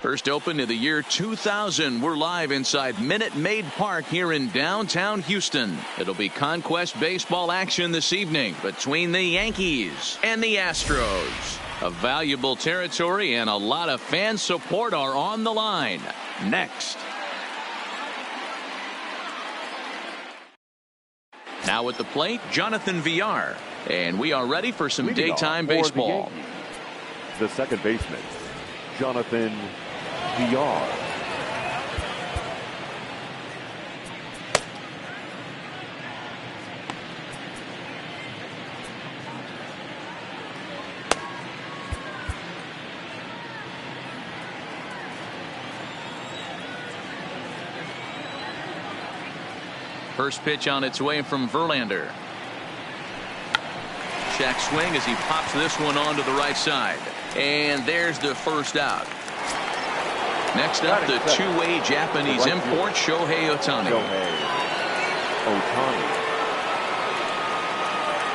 First opened in the year 2000. We're live inside Minute Maid Park here in downtown Houston. It'll be Conquest baseball action this evening between the Yankees and the Astros. A valuable territory and a lot of fan support are on the line. Next. Now at the plate, Jonathan Villar. And we are ready for some daytime baseball. The second baseman, Jonathan Villar. First pitch on its way from Verlander. Check swing as he pops this one onto the right side. And there's the first out. Next up, the two-way Japanese import, Shohei Ohtani.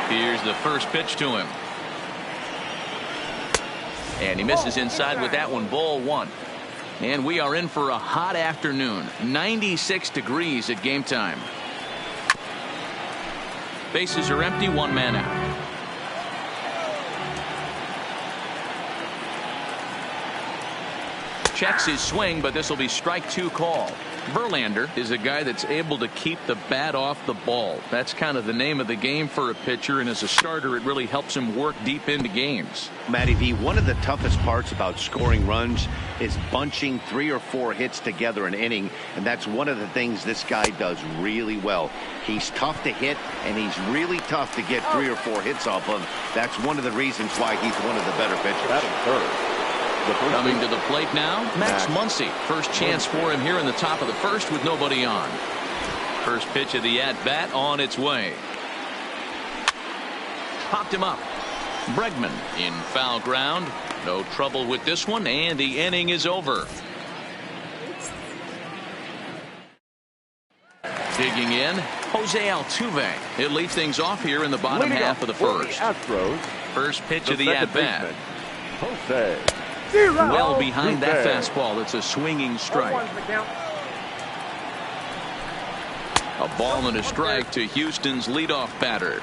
Here's the first pitch to him. And he misses inside with that one, ball one. And we are in for a hot afternoon. 96 degrees at game time. Bases are empty, one man out. Checks his swing, but this will be strike two call. Verlander is a guy that's able to keep the bat off the ball. That's kind of the name of the game for a pitcher, and as a starter it really helps him work deep into games. Matty V, one of the toughest parts about scoring runs is bunching 3 or 4 hits together an inning, and that's one of the things this guy does really well. He's tough to hit, and he's really tough to get 3 or 4 hits off of. That's one of the reasons why he's one of the better pitchers. Coming to the plate now, Max Muncy. First chance for him here in the top of the first with nobody on. First pitch of the at-bat on its way. Popped him up. Bregman in foul ground. No trouble with this one, and the inning is over. Digging in, Jose Altuve. He'll lead things off here in the bottom half of the first. First pitch of the at-bat. Jose. Well behind that fastball. It's a swinging strike. A ball and a strike to Houston's leadoff batter.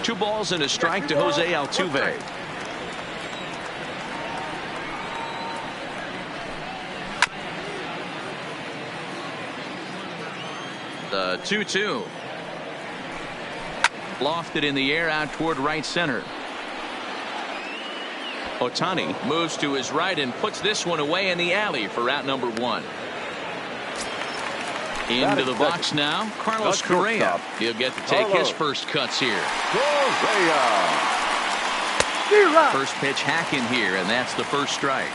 2 balls and a strike to Jose Altuve. The 2-2. Lofted in the air out toward right center. Ohtani moves to his right and puts this one away in the alley for out number 1. Into the box now, Carlos Correa. He'll get to take his first cuts here. First pitch hacking here, and that's the first strike.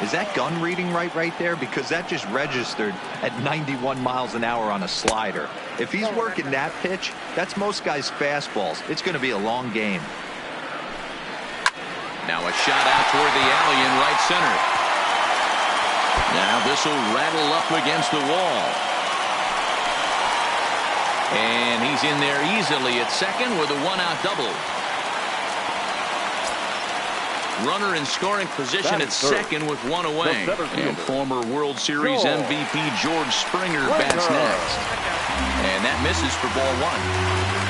Is that gun reading right there? Because that just registered at 91 miles an hour on a slider. If he's working that pitch, that's most guys' fastballs. It's going to be a long game. Now a shot out toward the alley in right center. Now this will rattle up against the wall. And he's in there easily at second with a 1-out double. Runner in scoring position at second with 1 away. And former World Series MVP George Springer bats next. And that misses for ball 1.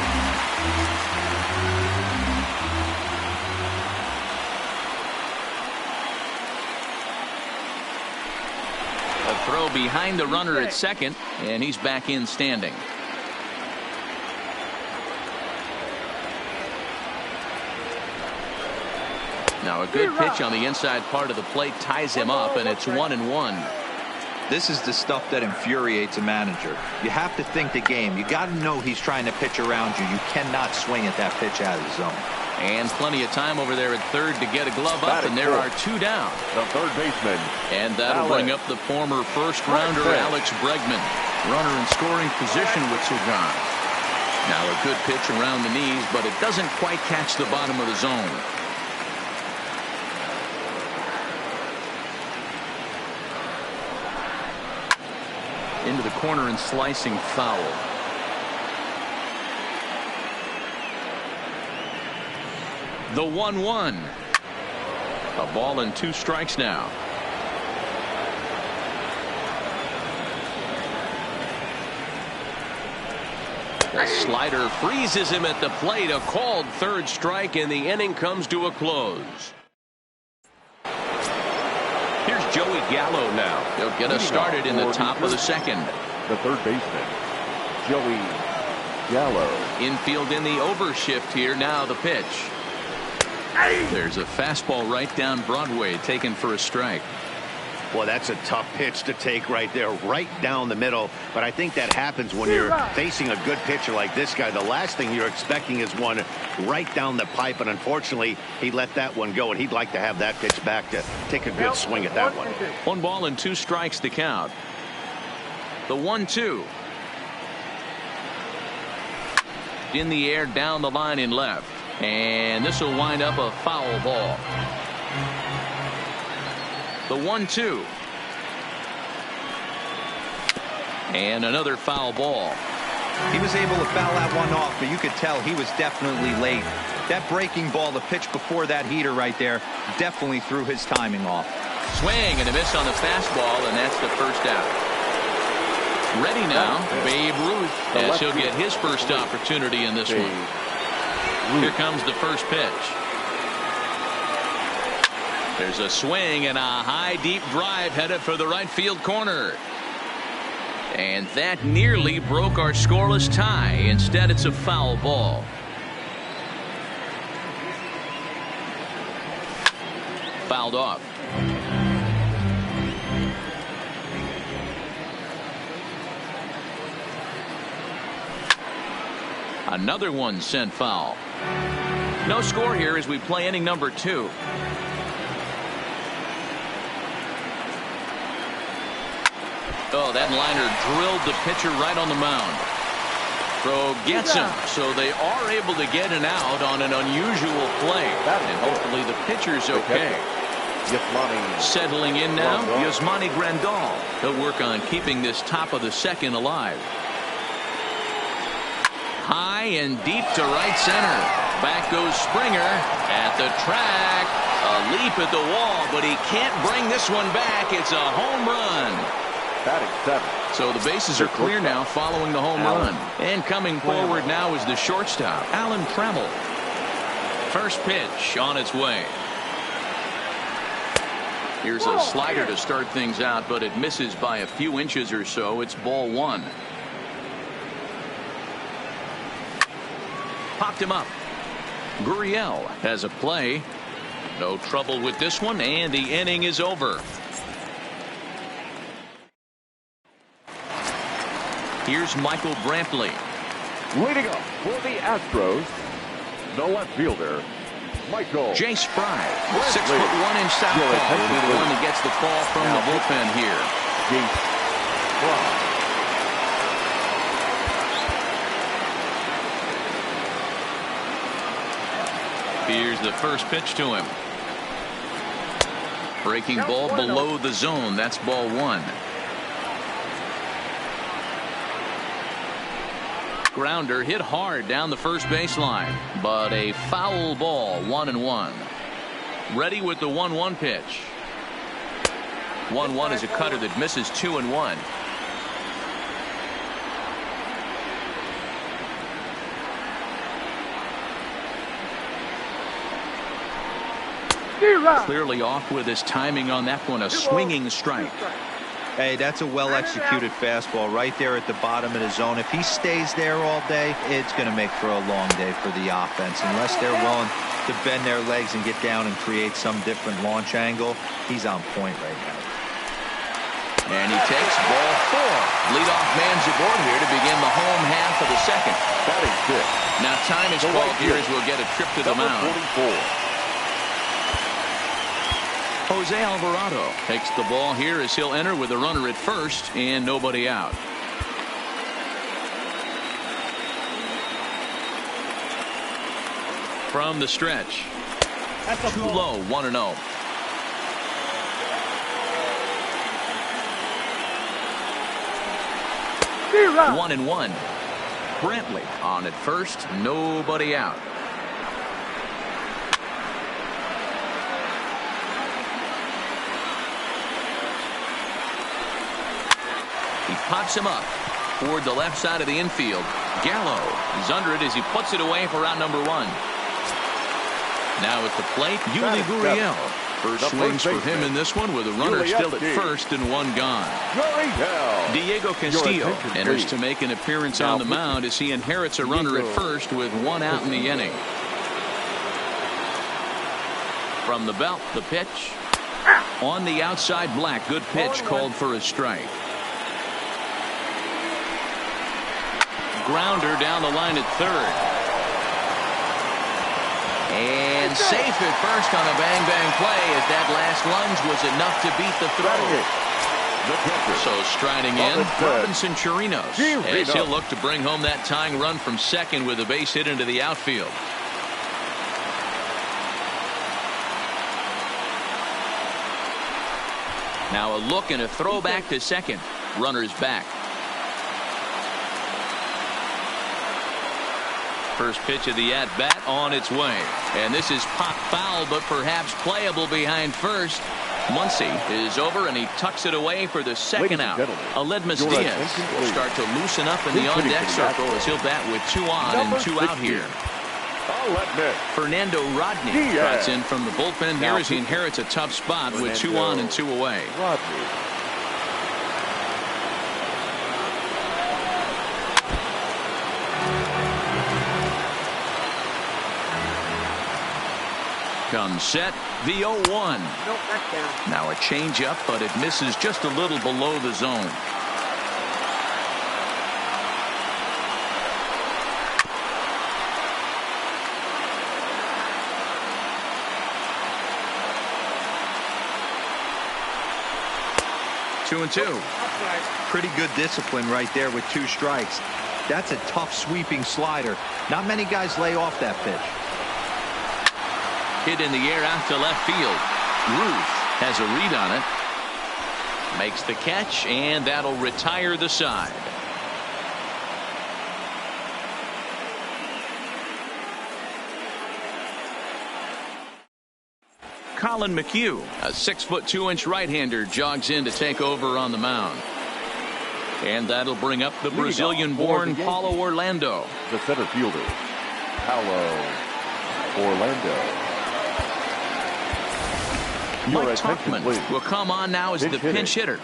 Throw behind the runner at second, and he's back in standing. Now a good pitch on the inside part of the plate ties him up, and it's 1-1. This is the stuff that infuriates a manager. You have to think the game. You got to know he's trying to pitch around you. You cannot swing at that pitch out of the zone. And plenty of time over there at third to get a glove up, and there are two down. The third baseman. And that'll bring up the former first-rounder Alex Bregman. Runner in scoring position with Sagan. Now a good pitch around the knees, but it doesn't quite catch the bottom of the zone. Into the corner and slicing foul. The 1-1. A ball and 2 strikes now. The slider freezes him at the plate. A called third strike, and the inning comes to a close. Here's Joey Gallo now. He'll get us started in the top of the second. The third baseman, Joey Gallo. Infield in the overshift here. Now the pitch. There's a fastball right down Broadway, taken for a strike. Well, that's a tough pitch to take right there, right down the middle. But I think that happens when you're facing a good pitcher like this guy. The last thing you're expecting is one right down the pipe, and unfortunately, he let that one go, and he'd like to have that pitch back to take a good swing at that one. 1 ball and 2 strikes to count. The 1-2. In the air, down the line in left. And this will wind up a foul ball. The 1-2. And another foul ball. He was able to foul that one off, but you could tell he was definitely late. That breaking ball, the pitch before that heater right there, definitely threw his timing off. Swing and a miss on the fastball, and that's the first out. Ready now, Babe Ruth, as he'll get his first opportunity in this one. Here comes the first pitch. There's a swing and a high deep drive headed for the right field corner. And that nearly broke our scoreless tie. Instead, it's a foul ball. Fouled off. Another one sent foul. No score here as we play inning number 2. Oh, that liner drilled the pitcher right on the mound. Throw gets him, so they are able to get an out on an unusual play. And hopefully the pitcher's okay. Settling in now, Yasmani Grandal. He'll work on keeping this top of the second alive. High and deep to right center. Back goes Springer at the track. A leap at the wall, but he can't bring this one back. It's a home run. So the bases are clear now following the home run. And coming forward now is the shortstop, Alan Trammell. First pitch on its way. Here's a slider to start things out, but it misses by a few inches or so. It's ball 1. Popped him up. Gurriel has a play. No trouble with this one, and the inning is over. Here's Michael Brantley. Leading up for the Astros, the left fielder, Michael Jace Fry, 6'1" in southpaw, will be the one that gets the call from the bullpen here. Jace Fry. Here's the first pitch to him. Breaking ball below the zone. That's ball 1. Grounder hit hard down the first baseline, but a foul ball. 1-1. Ready with the 1-1 pitch. 1-1 is a cutter that misses 2-1. Clearly off with his timing on that one. A swinging strike. Hey, that's a well-executed fastball right there at the bottom of the zone. If he stays there all day, it's going to make for a long day for the offense. Unless they're willing to bend their legs and get down and create some different launch angle, he's on point right now. And he takes ball 4. Leadoff man's aboard here to begin the home half of the second. Batting fifth. Now time is called here as we'll get a trip to the mound. 44. Jose Alvarado takes the ball here as he'll enter with a runner at first and nobody out. From the stretch. Too low, 1-0. Zero. 1-1. Brantley on at first, nobody out. He pops him up toward the left side of the infield. Gallo is under it as he puts it away for out number 1. Now at the plate, Yuli Gurriel. First swings for him in this one with a runner still at first and 1 gone. Diego Castillo enters to make an appearance on the mound as he inherits a runner at first with 1 out in the inning. From the belt, the pitch. On the outside, Black. Good pitch called for a strike. Grounder down the line at third. And safe at first on a bang-bang play as that last lunge was enough to beat the throw. So striding in, Robinson Chirinos as he'll look to bring home that tying run from second with a base hit into the outfield. Now a look and a throw back to second. Runner's back. First pitch of the at-bat on its way. And this is pop foul, but perhaps playable behind first. Muncy is over, and he tucks it away for the second out. Aledmus Diaz will start to loosen up in the on-deck circle as he'll bat with 2 on and 2 out here. Fernando Rodney trots in from the bullpen here as he inherits a tough spot with 2 on and 2 away. Comes set, the 0-1. Now a changeup, but it misses just a little below the zone. Two and two. Pretty good discipline right there with 2 strikes. That's a tough sweeping slider. Not many guys lay off that pitch. Hit in the air out to left field. Ruth has a read on it. Makes the catch, and that'll retire the side. Colin McHugh, a 6'2" right-hander, jogs in to take over on the mound. And that'll bring up the Brazilian-born Paulo Orlando. The center fielder, Paulo Orlando. Mike Tauchman will come on now as the pinch hitter.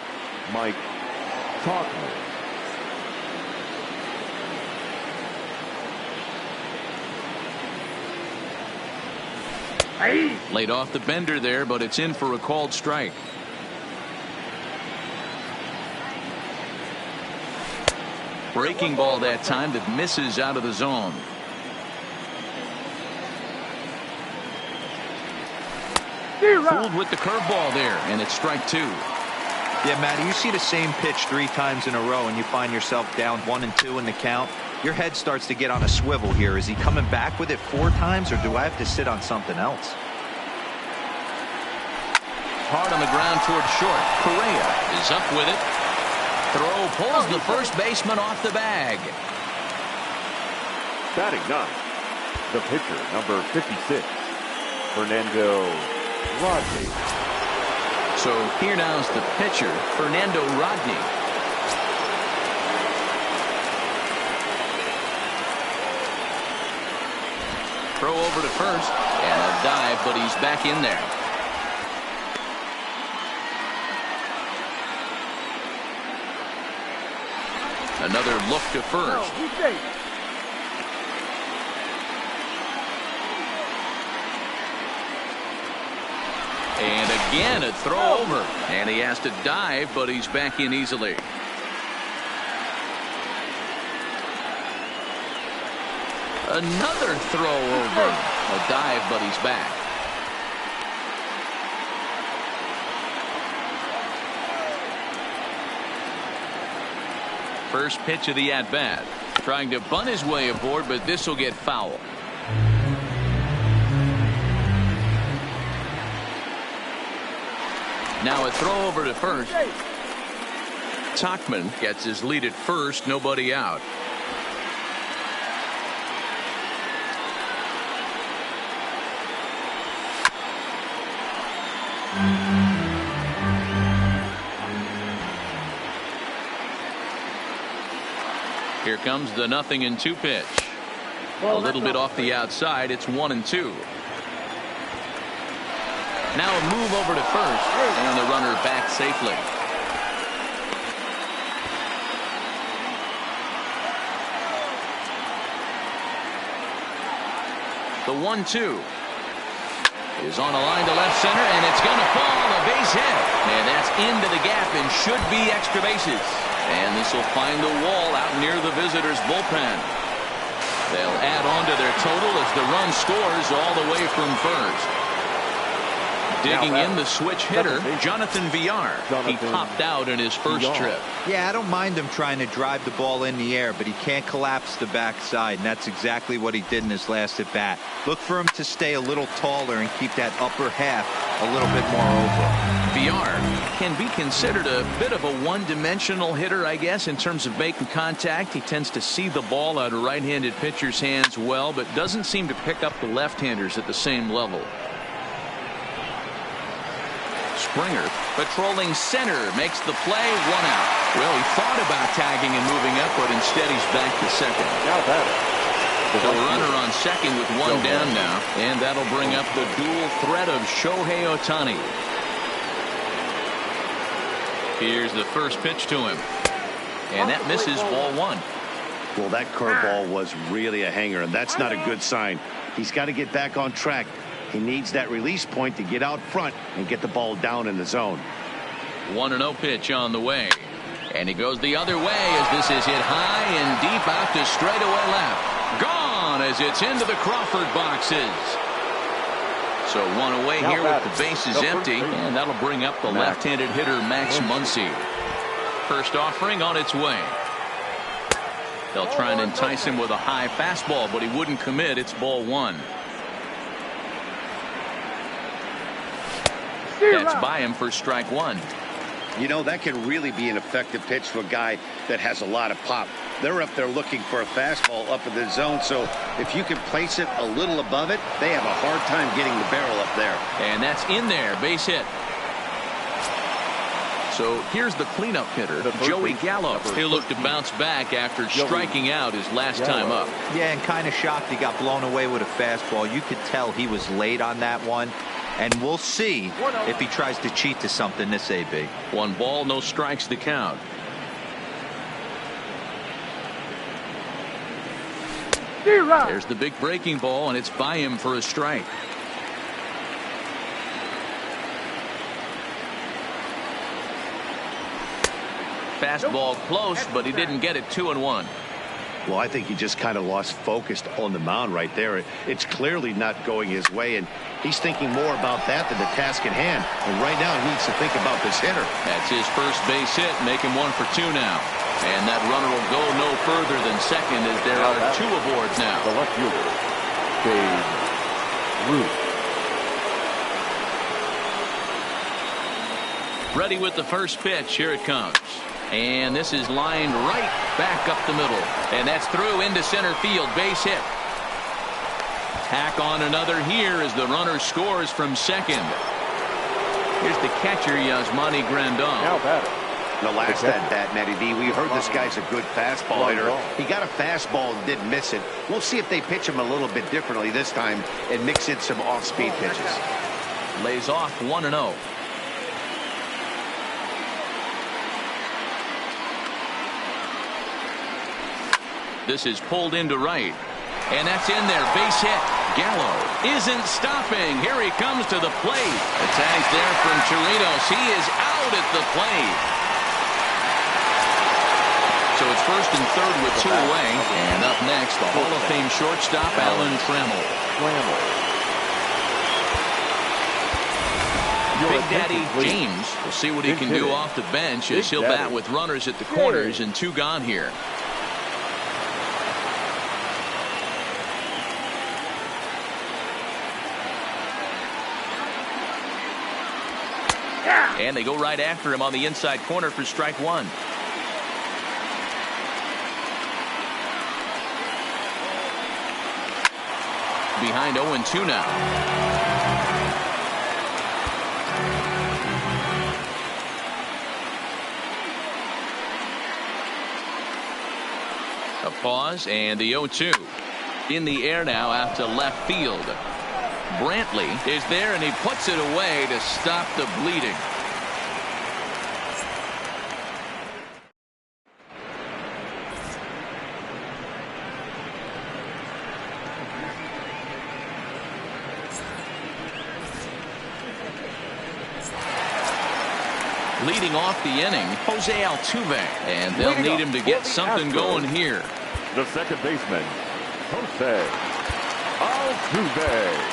Mike Tauchman. Laid off the bender there, but it's in for a called strike. Breaking ball that time that misses out of the zone. Fooled with the curveball there, and it's strike 2. Yeah, Matty, you see the same pitch 3 times in a row, and you find yourself down 1 and 2 in the count. Your head starts to get on a swivel here. Is he coming back with it 4 times, or do I have to sit on something else? Hard on the ground toward short. Correa is up with it. Throw pulls the first baseman off the bag. Batting 9, the pitcher, number 56, Fernando Rodney. So here now is the pitcher, Fernando Rodney. Throw over to first, and a dive, but he's back in there. Another look to first. And again, a throw over. And he has to dive, but he's back in easily. Another throw over. A dive, but he's back. First pitch of the at-bat. Trying to bunt his way aboard, but this will get foul. Now a throw over to first. Tauchman gets his lead at first, nobody out. Here comes the 0-2 pitch. A little bit off the outside. It's 1-2. Now a move over to first, and the runner back safely. The 1-2 is on a line to left center, and it's going to fall. A base hit, and that's into the gap and should be extra bases. And this will find the wall out near the visitors' bullpen. They'll add on to their total as the run scores all the way from first. Digging in the switch hitter, Jonathan Villar. He popped out in his first trip. Yeah, I don't mind him trying to drive the ball in the air, but he can't collapse the backside, and that's exactly what he did in his last at bat. Look for him to stay a little taller and keep that upper half a little bit more over. Villar can be considered a bit of a one-dimensional hitter, I guess, in terms of making contact. He tends to see the ball out of right-handed pitchers' hands well, but doesn't seem to pick up the left-handers at the same level. Springer patrolling center makes the play, 1 out. Well, he thought about tagging and moving up, but instead he's back to second. The runner on second with 1 down now, and that'll bring up the dual threat of Shohei Ohtani. Here's the first pitch to him, and that misses, ball 1. Well, that curveball was really a hanger, and that's not a good sign. He's got to get back on track. He needs that release point to get out front and get the ball down in the zone. 1-0 pitch on the way. And he goes the other way as this is hit high and deep out to straightaway left. Gone as it's into the Crawford boxes. So 1 away here with the bases empty. And that'll bring up the left-handed hitter Max Muncy. First offering on its way. They'll try and entice him with a high fastball, but he wouldn't commit. It's ball 1. That's by him for strike 1. You know, that can really be an effective pitch for a guy that has a lot of pop. They're up there looking for a fastball up in the zone, so if you can place it a little above it, they have a hard time getting the barrel up there. And that's in there, base hit. So here's the cleanup hitter, Joey Gallo. He'll look to bounce back after striking out his last time up. Yeah, and kind of shocked he got blown away with a fastball. You could tell he was late on that one. And we'll see if he tries to cheat to something this AB. 1 ball, no strikes to count. There's the big breaking ball, and it's by him for a strike. Fastball close, but he didn't get it. 2-1. Well, I think he just kind of lost focus on the mound right there. It's clearly not going his way, and he's thinking more about that than the task at hand. And right now he needs to think about this hitter. That's his first base hit, making 1 for 2 now. And that runner will go no further than second as there are 2 aboard now. The left fielder, Babe Ruth. Ready with the first pitch. Here it comes. And this is lined right back up the middle. And that's through into center field. Base hit. Tack on another here as the runner scores from second. Here's the catcher, Yasmani Grandal. Now batting. The last at bat, Matty D, we heard this guy's a good fastball hitter. He got a fastball and didn't miss it. We'll see if they pitch him a little bit differently this time and mix in some off-speed pitches. Lays off 1-0. This is pulled into right. And that's in there. Base hit. Gallo isn't stopping. Here he comes to the plate. The tag's there from Chirinos. He is out at the plate. So it's first and third with two away. And up next, the Hall of Fame shortstop, Alan Trammell. Big Daddy James will see what he can do off the bench as he'll bat with runners at the corners and two gone here. And they go right after him on the inside corner for strike one. Behind 0-2 now. A pause and the 0-2. In the air now out to left field. Brantley is there and he puts it away to stop the bleeding. Leading off the inning, Jose Altuve, and they'll need him to get something going here. The second baseman, Jose Altuve.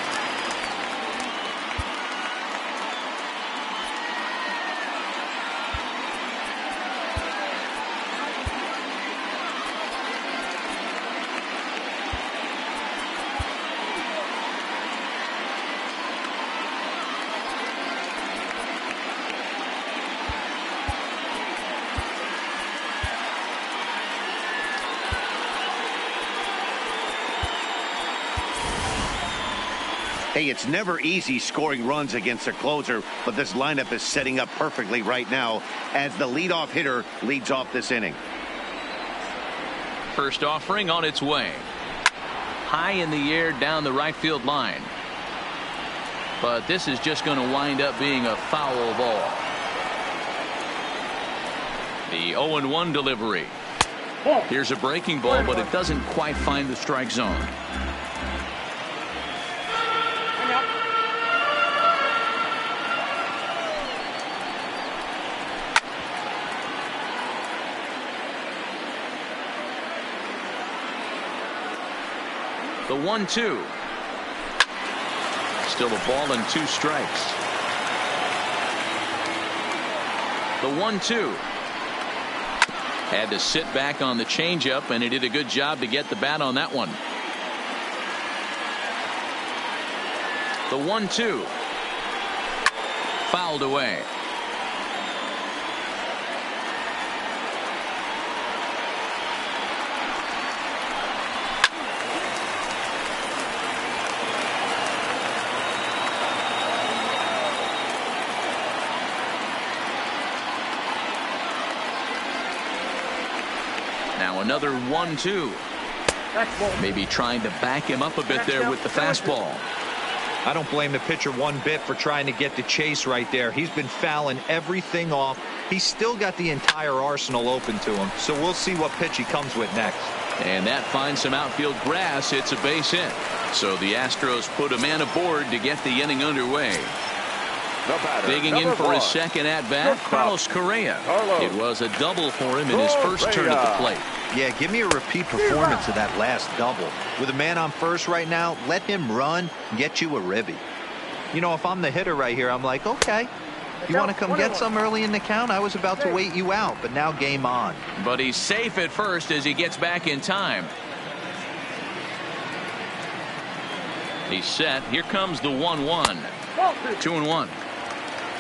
Hey, it's never easy scoring runs against a closer, but this lineup is setting up perfectly right now as the leadoff hitter leads off this inning. First offering on its way. High in the air down the right field line. But this is just going to wind up being a foul ball. The 0-1 delivery. Here's a breaking ball, but it doesn't quite find the strike zone. The 1-2. Still a ball and two strikes. The 1-2. Had to sit back on the changeup, and he did a good job to get the bat on that one. The 1-2. Fouled away. Now another 1-2. Maybe trying to back him up a bit there with the fastball. I don't blame the pitcher one bit for trying to get the chase right there. He's been fouling everything off. He's still got the entire arsenal open to him. So we'll see what pitch he comes with next. And that finds some outfield grass. It's a base hit. So the Astros put a man aboard to get the inning underway. Digging in for his second at-bat, Carlos Correa. It was a double for him in his first turn at the plate. Yeah, give me a repeat performance of that last double. With a man on first right now, let him run and get you a ribby. You know, if I'm the hitter right here, I'm like, okay, you want to come get some early in the count? I was about to wait you out, but now game on. But he's safe at first as he gets back in time. He's set. Here comes the 1-1. 2-1.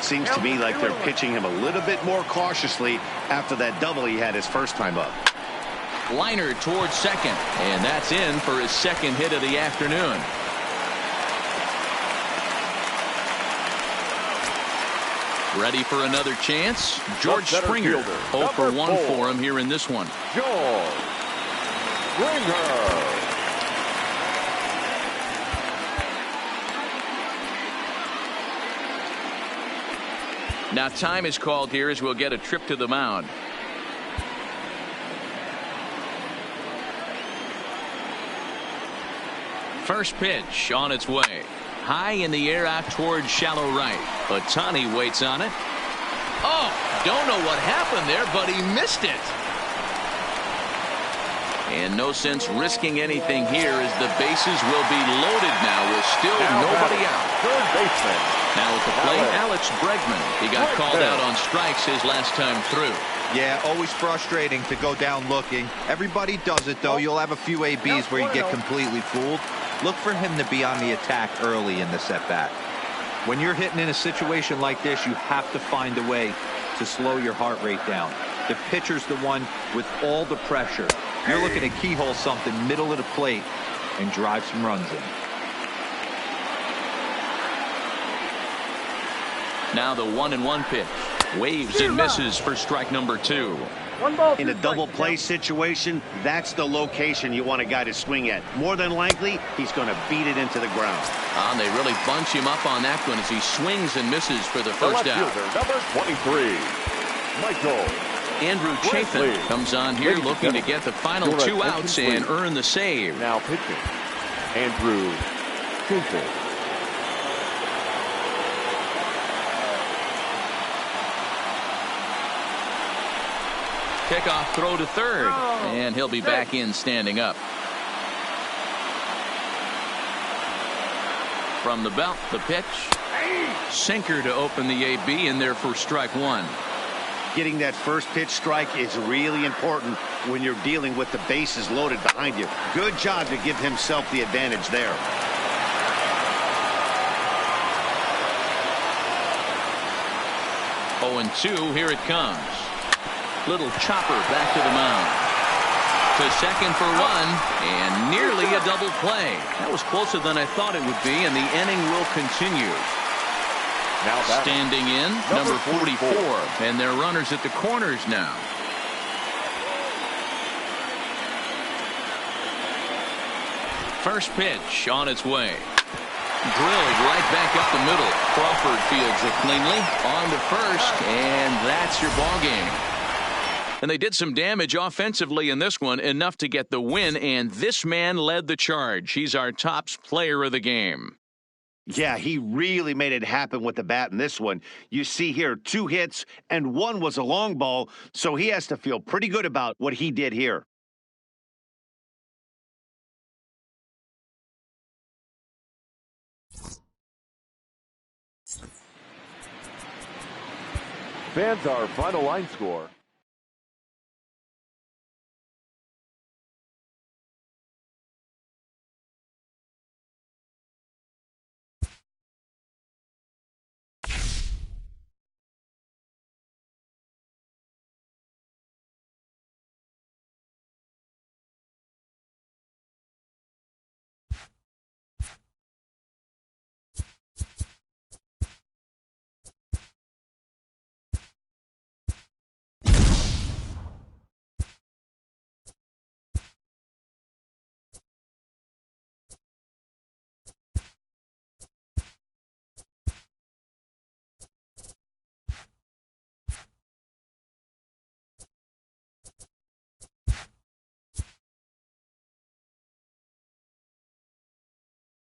Seems to me like they're pitching him a little bit more cautiously after that double he had his first time up. Liner towards second, and that's in for his second hit of the afternoon. Ready for another chance? George Springer. 0 for 1 for him here in this one. George Springer. Now time is called here as we'll get a trip to the mound. First pitch on its way. High in the air out towards shallow right. Ohtani waits on it. Oh, don't know what happened there, but he missed it. And no sense risking anything here as the bases will be loaded now with still nobody out. Third baseman. Now at the plate, Alex Bregman. He got called out on strikes his last time through. Yeah, always frustrating to go down looking. Everybody does it, though. You'll have a few ABs where you get completely fooled. Look for him to be on the attack early in the at-bat. When you're hitting in a situation like this, you have to find a way to slow your heart rate down. The pitcher's the one with all the pressure. You're looking to keyhole something middle of the plate and drive some runs in. Now the 1-1 pitch. Waves and misses for strike number 2. In a double play situation, that's the location you want a guy to swing at. More than likely, he's going to beat it into the ground. And they really bunch him up on that one as he swings and misses for the first out. Number 23, Michael Andrew Chafin comes on here looking to get the final 2 outs and earn the save. Now pitching, Andrew Chafin. Kickoff throw to third, and he'll be back in standing up. From the belt, the pitch. Sinker to open the AB in there for strike 1. Getting that first pitch strike is really important when you're dealing with the bases loaded behind you. Good job to give himself the advantage there. Oh, and 2, here it comes. Little chopper back to the mound. To second for 1, and nearly a double play. That was closer than I thought it would be, and the inning will continue. Now standing in, number 44, and they're runners at the corners now. First pitch on its way. Drilled right back up the middle. Crawford fields it cleanly on to first, and that's your ball game. And they did some damage offensively in this one, enough to get the win, and this man led the charge. He's our top player of the game. Yeah, he really made it happen with the bat in this one. You see here 2 hits, and 1 was a long ball, so he has to feel pretty good about what he did here. Fans, our final line score.